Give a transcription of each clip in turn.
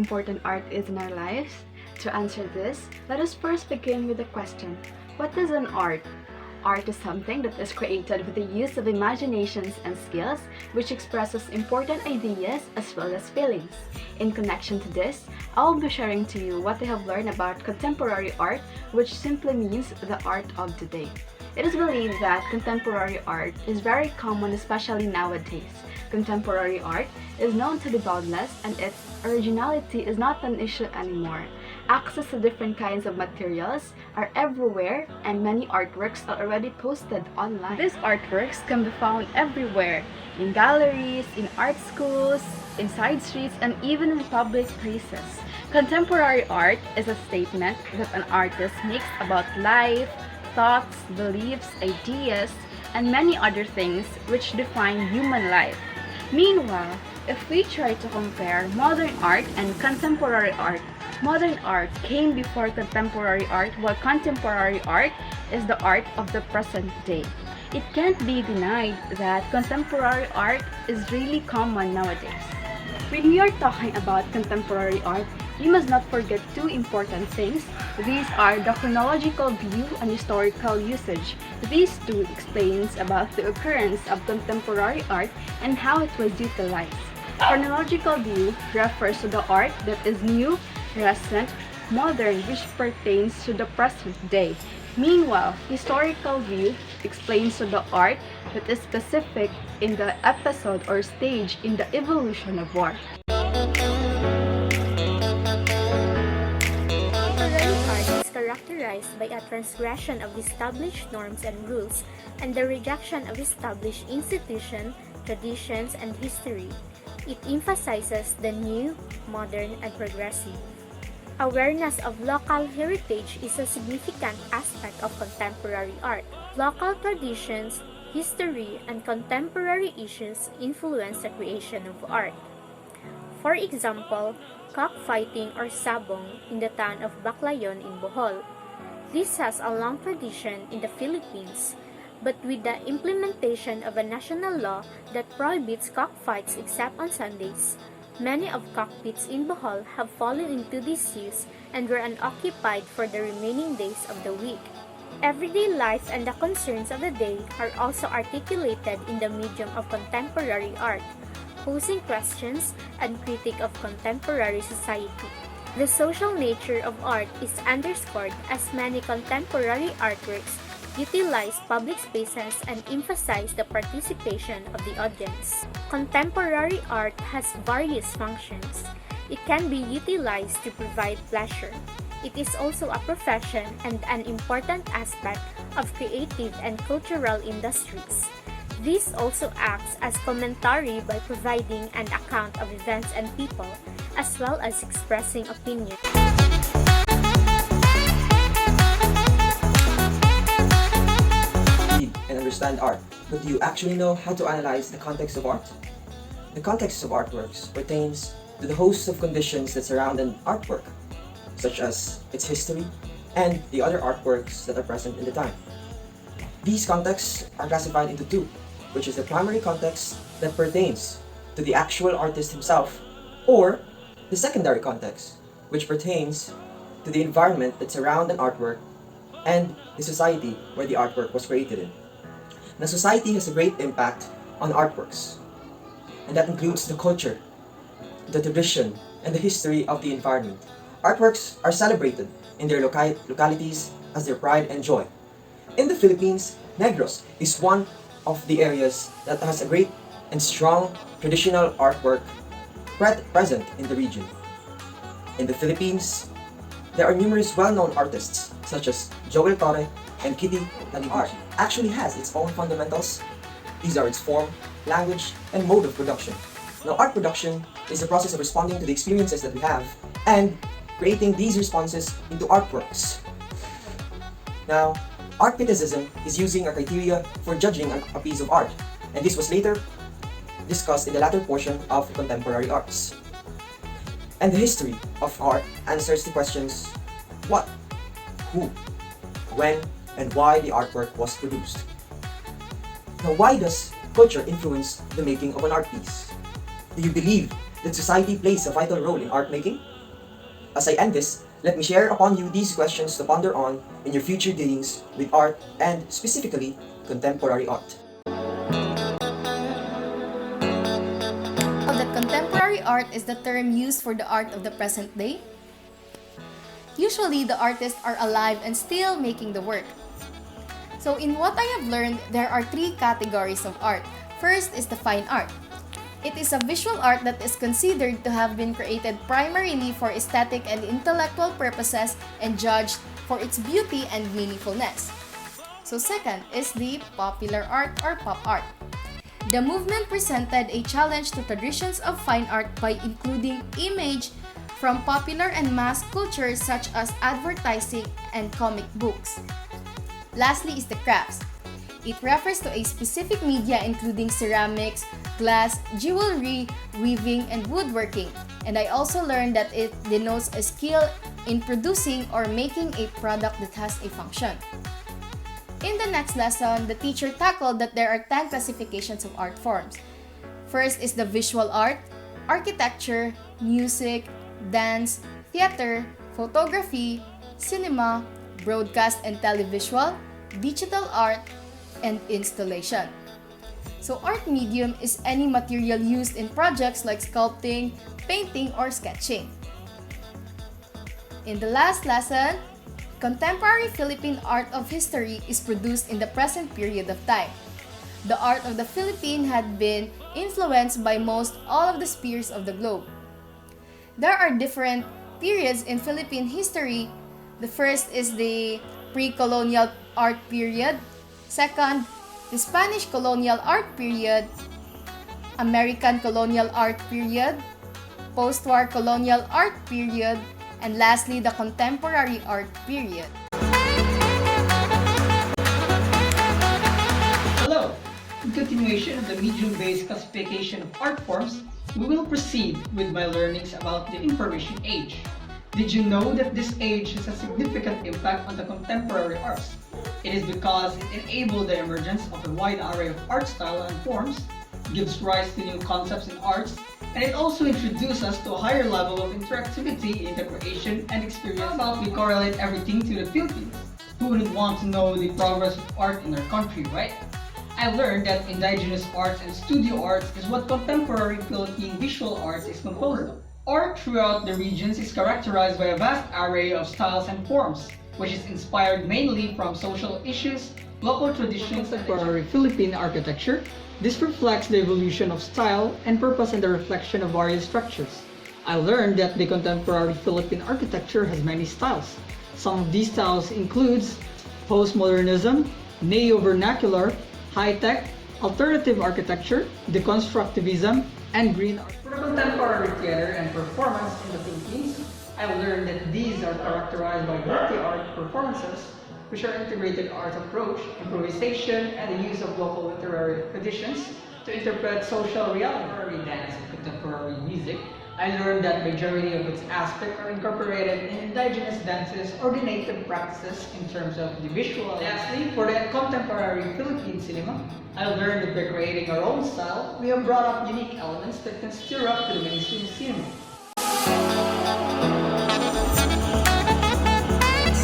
important art is in our lives? To answer this, let us first begin with the question, what is an art? Art is something that is created with the use of imaginations and skills, which expresses important ideas as well as feelings. In connection to this, I'll be sharing to you what I have learned about contemporary art, which simply means the art of today. It is believed that contemporary art is very common, especially nowadays. Contemporary art is known to be boundless and its originality is not an issue anymore. Access to different kinds of materials are everywhere and many artworks are already posted online. These artworks can be found everywhere, in galleries, in art schools, in side streets, and even in public places. Contemporary art is a statement that an artist makes about life, thoughts, beliefs, ideas, and many other things which define human life. Meanwhile, if we try to compare modern art and contemporary art, modern art came before contemporary art, while contemporary art is the art of the present day. It can't be denied that contemporary art is really common nowadays. When we are talking about contemporary art, we must not forget two important things. These are the chronological view and historical usage. These two explains about the occurrence of contemporary art and how it was utilized. Chronological view refers to the art that is new, recent, modern, which pertains to the present day. Meanwhile, historical view explains to the art that is specific in the episode or stage in the evolution of art. Contemporary art is characterized by a transgression of established norms and rules and the rejection of established institutions, traditions, and history. It emphasizes the new, modern, and progressive. Awareness of local heritage is a significant aspect of contemporary art. Local traditions, history, and contemporary issues influence the creation of art. For example, cockfighting or sabong in the town of Baclayon in Bohol. This has a long tradition in the Philippines, but with the implementation of a national law that prohibits cockfights except on Sundays, many of cockpits in Bohol have fallen into disuse and were unoccupied for the remaining days of the week. Everyday life and the concerns of the day are also articulated in the medium of contemporary art, posing questions and critique of contemporary society. The social nature of art is underscored as many contemporary artworks utilize public spaces and emphasize the participation of the audience. Contemporary art has various functions. It can be utilized to provide pleasure. It is also a profession and an important aspect of creative and cultural industries. This also acts as commentary by providing an account of events and people, as well as expressing opinion. And understand art, but do you actually know how to analyze the context of art? The context of artworks pertains to the host of conditions that surround an artwork, such as its history and the other artworks that are present in the time. These contexts are classified into two, which is the primary context that pertains to the actual artist himself, or the secondary context, which pertains to the environment that surrounds an artwork and the society where the artwork was created in. Now, society has a great impact on artworks, and that includes the culture, the tradition, and the history of the environment. Artworks are celebrated in their localities as their pride and joy. In the Philippines, Negros is one of the areas that has a great and strong traditional artwork present in the region. In the Philippines, there are numerous well-known artists such as Joel Torre and Kitty Taliguchi. Art actually has its own fundamentals. These are its form, language, and mode of production. Now, art production is the process of responding to the experiences that we have and creating these responses into artworks. Now, art criticism is using a criteria for judging a piece of art, and this was later discussed in the latter portion of contemporary arts. And the history of art answers the questions what, who, when, and why the artwork was produced. Now, why does culture influence the making of an art piece? Do you believe that society plays a vital role in art making? As I end this, let me share upon you these questions to ponder on in your future dealings with art and specifically contemporary art. That contemporary art is the term used for the art of the present day. Usually, the artists are alive and still making the work. So in what I have learned, there are three categories of art. First is the fine art. It is a visual art that is considered to have been created primarily for aesthetic and intellectual purposes and judged for its beauty and meaningfulness. So second is the popular art or pop art. The movement presented a challenge to traditions of fine art by including image from popular and mass culture such as advertising and comic books. Lastly is the crafts. It refers to a specific media including ceramics, glass, jewelry, weaving, and woodworking. And I also learned that it denotes a skill in producing or making a product that has a function. In the next lesson, the teacher tackled that there are 10 classifications of art forms. First is the visual art, architecture, music, dance, theater, photography, cinema, broadcast and televisual, digital art, and installation. So art medium is any material used in projects like sculpting, painting, or sketching. In the last lesson, contemporary Philippine art of history is produced in the present period of time. The art of the Philippines had been influenced by most all of the spheres of the globe. There are different periods in Philippine history. The first is the pre-colonial art period. Second, the Spanish colonial art period, American colonial art period, post-war colonial art period, and lastly, the contemporary art period. Hello! In continuation of the medium-based classification of art forms, we will proceed with my learnings about the Information Age. Did you know that this age has a significant impact on the contemporary arts? It is because it enabled the emergence of a wide array of art styles and forms, gives rise to new concepts in arts, and it also introduced us to a higher level of interactivity in the creation and experience. How about we correlate everything to the Philippines? Who wouldn't want to know the progress of art in our country, right? I learned that indigenous arts and studio arts is what contemporary Philippine visual arts is composed of. Art throughout the regions is characterized by a vast array of styles and forms, which is inspired mainly from social issues, local traditions, and contemporary Philippine architecture. This reflects the evolution of style and purpose and the reflection of various structures. I learned that the contemporary Philippine architecture has many styles. Some of these styles includes postmodernism, neo-vernacular, high-tech, alternative architecture, deconstructivism, and green art. For contemporary theater and performance in the Philippines, I learned that these are characterized by multi-art performances, which are integrated art approach, improvisation, and the use of local literary traditions to interpret social reality. Contemporary dance and contemporary music, I learned that majority of its aspects are incorporated in indigenous dances or the native practices in terms of the visual. Lastly, for the contemporary Philippine cinema, I learned that by creating our own style, we have brought up unique elements that can stir up to the mainstream cinema.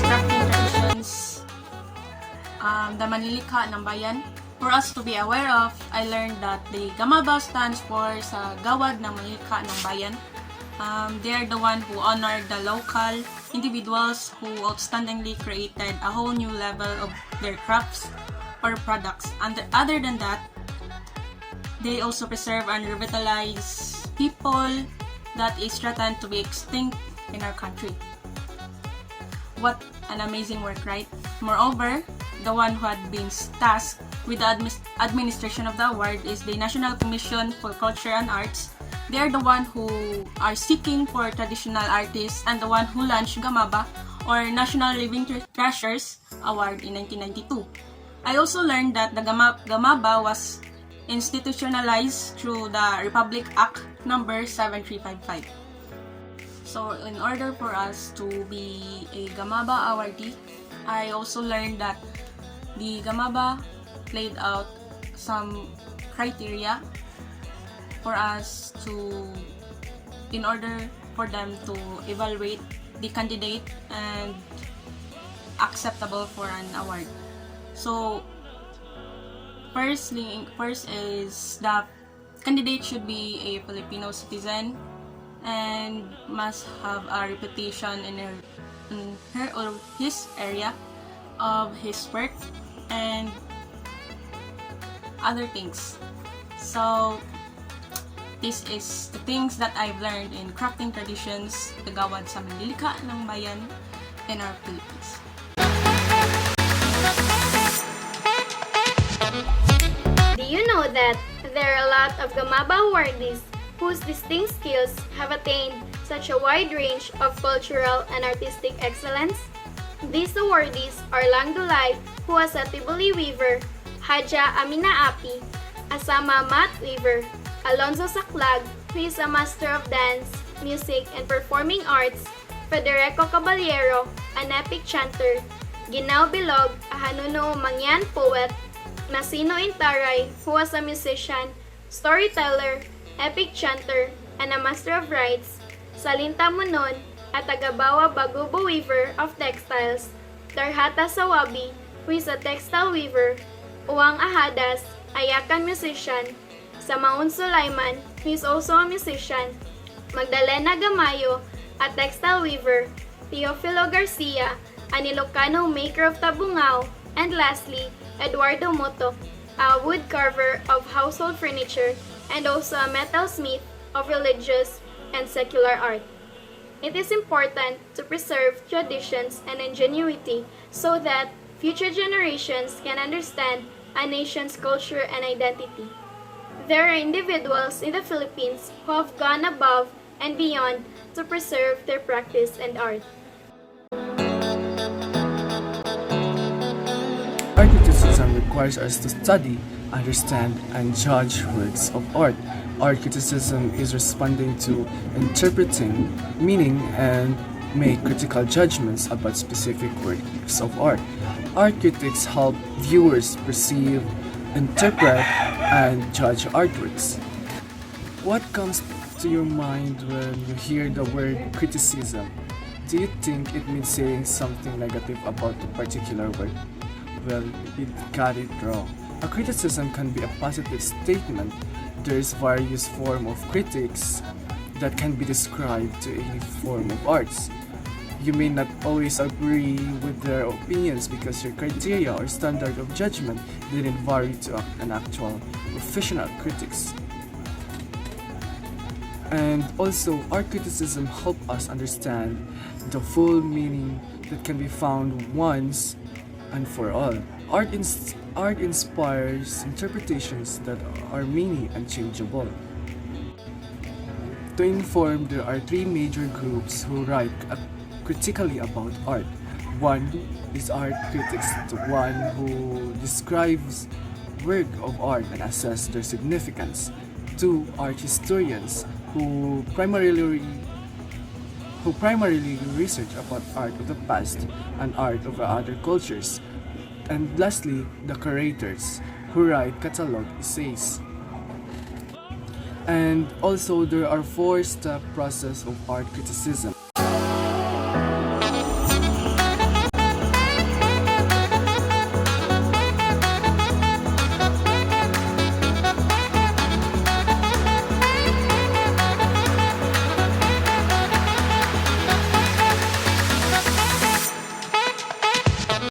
Crafting traditions, the manlilikha ng bayan. For us to be aware of, I learned that the Gamaba stands for sa Gawad ng Manlilikha ng Bayan. They are the one who honored the local individuals who outstandingly created a whole new level of their crafts or products. And other than that, they also preserve and revitalize people that is threatened to be extinct in our country. What an amazing work, right? Moreover, the one who had been tasked with the administration of the award is the National Commission for Culture and Arts. They are the one who are seeking for traditional artists and the one who launched Gamaba or National Living Treasures Award in 1992. I also learned that the Gamaba was institutionalized through the Republic Act number 7355. So in order for us to be a Gamaba awardee, I also learned that the Gamaba laid out some criteria for us to, in order for them to evaluate the candidate and acceptable for an award. So first is the candidate should be a Filipino citizen and must have a reputation in her or his area of his work and other things. So this is the things that I've learned in crafting traditions, kagawad sa manlilika ng bayan in our Philippines. Do you know that there are a lot of Gamaba awardees whose distinct skills have attained such a wide range of cultural and artistic excellence? These awardees are Lang Dulay, who is a Tibuli weaver, Haja Amina Api, Asama mat weaver, Alonzo Saclag, who is a master of dance, music, and performing arts, Federico Caballero, an epic chanter, Ginao Bilog, a Hanuno Mangyan poet, Masino Intaray, who was a musician, storyteller, epic chanter, and a master of rites, Salinta Munon, a Tagabawa Bagubo weaver of textiles, Tarhata Sawabi, who is a textile weaver, Uwang Ahadas, a Yakan musician, Samaun Sulaiman, who is also a musician, Magdalena Gamayo, a textile weaver, Teofilo Garcia, an Ilocano maker of tabungao, and lastly, Eduardo Moto, a wood carver of household furniture and also a metalsmith of religious and secular art. It is important to preserve traditions and ingenuity so that future generations can understand a nation's culture and identity. There are individuals in the Philippines who have gone above and beyond to preserve their practice and art. Art criticism requires us to study, understand, and judge works of art. Art criticism is responding to interpreting meaning and make critical judgments about specific works of art. Art critics help viewers perceive, interpret, and judge artworks. What comes to your mind when you hear the word criticism? Do you think it means saying something negative about a particular work? Well, you got it wrong. A criticism can be a positive statement. There's various forms of critics that can be described to any form of arts. You may not always agree with their opinions because your criteria or standard of judgment didn't vary to an actual professional critics. And also, art criticism help us understand the full meaning that can be found once and for all. Art inspires interpretations that are many and changeable. To inform, there are three major groups who write critically about art. One is art critics, the one who describes work of art and assess their significance. Two, art historians who primarily research about art of the past and art of other cultures. And lastly, the curators who write catalog essays. And also there are 4-step process of art criticism.